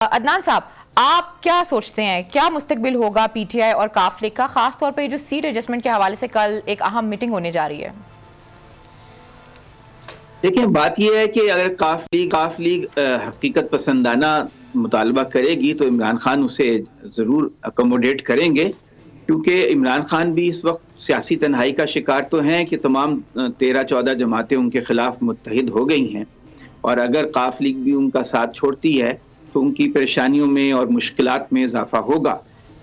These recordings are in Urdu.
عدنان صاحب، آپ کیا سوچتے ہیں کیا مستقبل ہوگا پی ٹی آئی اور کاف لیگ کا، خاص طور پہ جو سیٹ ایڈجسٹمنٹ کے حوالے سے کل ایک اہم میٹنگ ہونے جا رہی ہے؟ دیکھیں، بات یہ ہے کہ اگر کاف لیگ حقیقت پسندانہ مطالبہ کرے گی تو عمران خان اسے ضرور اکوموڈیٹ کریں گے، کیونکہ عمران خان بھی اس وقت سیاسی تنہائی کا شکار تو ہیں کہ تمام 13-14 جماعتیں ان کے خلاف متحد ہو گئی ہیں، اور اگر کاف لیگ بھی ان کا ساتھ چھوڑتی ہے تو ان کی پریشانیوں میں اور مشکلات میں اضافہ ہوگا۔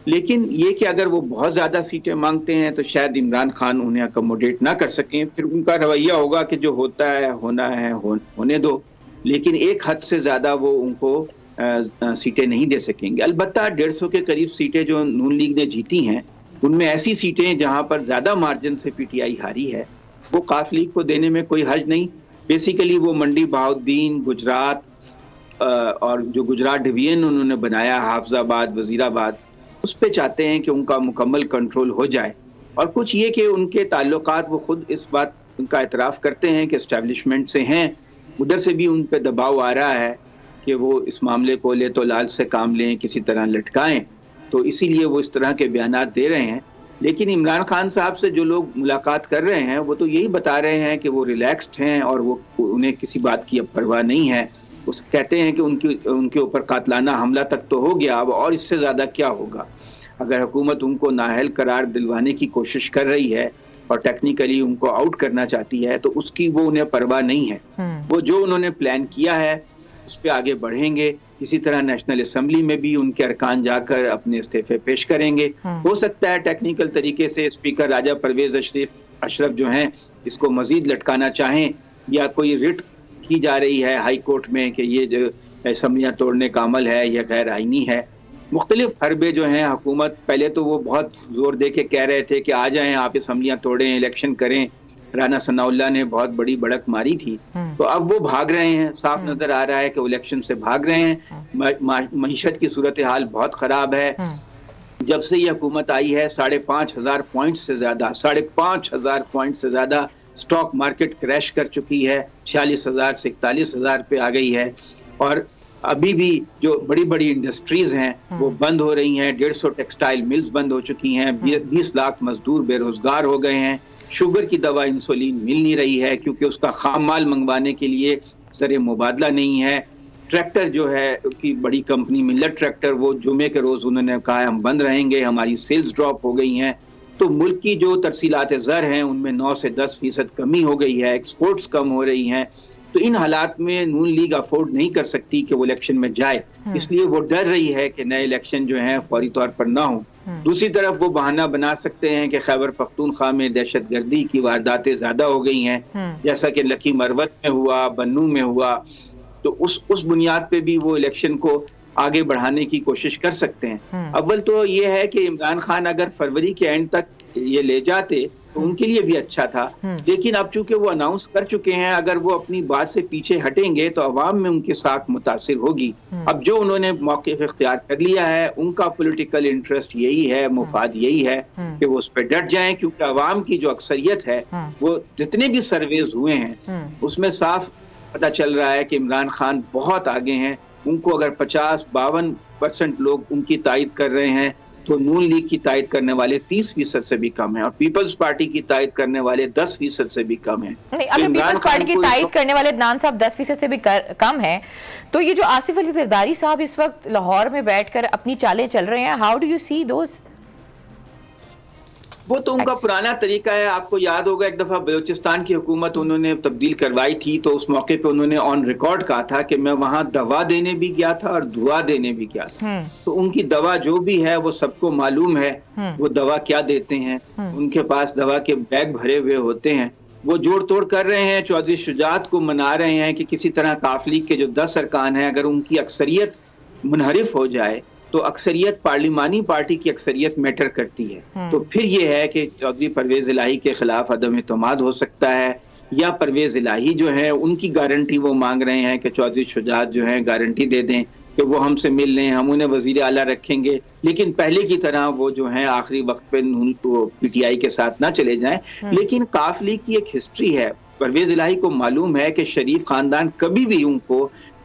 لیکن یہ کہ اگر وہ بہت زیادہ سیٹیں مانگتے ہیں تو شاید عمران خان انہیں اکوموڈیٹ نہ کر سکیں، پھر ان کا رویہ ہوگا کہ جو ہوتا ہے ہونا ہے ہونے دو، لیکن ایک حد سے زیادہ وہ ان کو سیٹیں نہیں دے سکیں گے۔ البتہ 150 کے قریب سیٹیں جو نون لیگ نے جیتی ہیں، ان میں ایسی سیٹیں جہاں پر زیادہ مارجن سے پی ٹی آئی ہاری ہے، وہ کاف لیگ کو دینے میں کوئی حرج نہیں۔ بیسیکلی وہ منڈی بہاؤالدین، گجرات اور جو گجرات ڈویژن انہوں نے بنایا، حافظ آباد، وزیر آباد، اس پہ چاہتے ہیں کہ ان کا مکمل کنٹرول ہو جائے۔ اور کچھ یہ کہ ان کے تعلقات وہ خود اس بات کا اعتراف کرتے ہیں کہ اسٹیبلشمنٹ سے ہیں، ادھر سے بھی ان پہ دباؤ آ رہا ہے کہ وہ اس معاملے کو لے تو لال سے کام لیں، کسی طرح لٹکائیں، تو اسی لیے وہ اس طرح کے بیانات دے رہے ہیں۔ لیکن عمران خان صاحب سے جو لوگ ملاقات کر رہے ہیں وہ تو یہی بتا رہے ہیں کہ وہ ریلیکسڈ ہیں اور وہ انہیں کسی بات کی اب پرواہ نہیں ہے۔ اس کہتے ہیں کہ ان کے اوپر قاتلانہ حملہ تک تو ہو گیا، اب اور اس سے زیادہ کیا ہوگا؟ اگر حکومت ان کو نااہل قرار دلوانے کی کوشش کر رہی ہے اور ٹیکنیکلی ان کو آؤٹ کرنا چاہتی ہے تو اس کی وہ انہیں پرواہ نہیں ہے۔ وہ جو انہوں نے پلان کیا ہے اس پہ آگے بڑھیں گے۔ اسی طرح نیشنل اسمبلی میں بھی ان کے ارکان جا کر اپنے استعفے پیش کریں گے۔ ہو سکتا ہے ٹیکنیکل طریقے سے اسپیکر راجہ پرویز اشرف جو ہیں اس کو مزید لٹکانا چاہیں، یا کوئی رٹ کی جا رہی ہے ہائی کورٹ میں کہ یہ جو اسمبلیاں توڑنے کا عمل ہے یہ غیر آئینی ہے۔ مختلف حربے جو ہیں حکومت، پہلے تو وہ بہت زور دے کے کہہ رہے تھے کہ آ جائیں آپ اسمبلیاں توڑیں، الیکشن کریں، رانا ثناء اللہ نے بہت بڑی بڑک ماری تھی، تو اب وہ بھاگ رہے ہیں۔ صاف نظر آ رہا ہے کہ وہ الیکشن سے بھاگ رہے ہیں۔ معیشت کی صورتحال بہت خراب ہے۔ جب سے یہ حکومت آئی ہے 5,500 پوائنٹ سے زیادہ 5,500 پوائنٹ سے زیادہ سٹاک مارکیٹ کریش کر چکی ہے، 46,000 سے 41,000 پہ آ گئی ہے، اور ابھی بھی جو بڑی بڑی انڈسٹریز ہیں وہ بند ہو رہی ہیں۔ 150 ٹیکسٹائل ملز بند ہو چکی ہیں، 20 لاکھ مزدور بے روزگار ہو گئے ہیں، شوگر کی دوا انسولین مل نہیں رہی ہے کیونکہ اس کا خام مال منگوانے کے لیے زر مبادلہ نہیں ہے۔ ٹریکٹر جو ہے کی بڑی کمپنی ملت ٹریکٹر، وہ جمعے کے روز انہوں نے کہا ہے ہم بند رہیں گے، ہماری سیلز ڈراپ ہو گئی ہیں۔ تو ملک کی جو ترسیلات زر ہیں ان میں 9 سے 10% کمی ہو گئی ہے، ایکسپورٹس کم ہو رہی ہیں۔ تو ان حالات میں نون لیگ افورڈ نہیں کر سکتی کہ وہ الیکشن میں جائے، اس لیے وہ ڈر رہی ہے کہ نئے الیکشن جو ہیں فوری طور پر نہ ہوں۔ دوسری طرف وہ بہانہ بنا سکتے ہیں کہ خیبر پختونخوا میں دہشت گردی کی وارداتیں زیادہ ہو گئی ہیں، جیسا کہ لکی مروت میں ہوا، بنوں میں ہوا، تو اس بنیاد پہ بھی وہ الیکشن کو آگے بڑھانے کی کوشش کر سکتے ہیں۔ اول تو یہ ہے کہ عمران خان اگر فروری کے اینڈ تک یہ لے جاتے تو ان کے لیے بھی اچھا تھا، لیکن اب چونکہ وہ اناؤنس کر چکے ہیں، اگر وہ اپنی بات سے پیچھے ہٹیں گے تو عوام میں ان کی ساکھ متاثر ہوگی۔ اب جو انہوں نے موقف اختیار کر لیا ہے، ان کا پولیٹیکل انٹرسٹ یہی ہے، مفاد یہی ہے کہ وہ اس پہ ڈٹ جائیں، کیونکہ عوام کی جو اکثریت ہے وہ جتنے بھی سرویز ہوئے ہیں اس میں صاف پتہ چل رہا ہے کہ عمران خان بہت آگے ہیں۔ ان کو اگر 50-52% لوگ ان کی تائید کر رہے ہیں تو نون لیگ کی تائید کرنے والے 30% سے بھی کم ہیں، اور پیپلز پارٹی کی تائید کرنے والے 10% سے بھی کم ہیں۔ اگر پیپلز پارٹی کی تائید کرنے والے عدنان صاحب 10% سے بھی کم ہیں، تو یہ جو آصف علی زرداری صاحب اس وقت لاہور میں بیٹھ کر اپنی چالیں چل رہے ہیں، how do you see those? وہ تو ان کا پرانا طریقہ ہے۔ آپ کو یاد ہوگا ایک دفعہ بلوچستان کی حکومت انہوں نے تبدیل کروائی تھی تو اس موقع پہ انہوں نے آن ریکارڈ کہا تھا کہ میں وہاں دوا دینے بھی گیا تھا اور دعا دینے بھی گیا تھا۔ تو ان کی دوا جو بھی ہے وہ سب کو معلوم ہے، وہ دوا کیا دیتے ہیں، ان کے پاس دوا کے بیگ بھرے ہوئے ہوتے ہیں۔ وہ جوڑ توڑ کر رہے ہیں، چودھری شجاعت کو منا رہے ہیں کہ کسی طرح کاف لیگ کے جو 10 ارکان ہیں اگر ان کی اکثریت منحرف ہو جائے تو اکثریت پارلیمانی پارٹی کی اکثریت میٹر کرتی ہے، تو پھر یہ ہے کہ چودھری پرویز الہی کے خلاف عدم اعتماد ہو سکتا ہے، یا پرویز الہی جو ہے ان کی گارنٹی وہ مانگ رہے ہیں کہ چودھری شجاعت جو ہیں گارنٹی دے دیں کہ وہ ہم سے مل لیں، ہم انہیں وزیر اعلیٰ رکھیں گے، لیکن پہلے کی طرح وہ جو ہیں آخری وقت پہ پی ٹی آئی کے ساتھ نہ چلے جائیں۔ لیکن کاف لیگ کی ایک ہسٹری ہے، پرویز الہی کو معلوم ہے کہ شریف خاندان کبھی بھی ان کو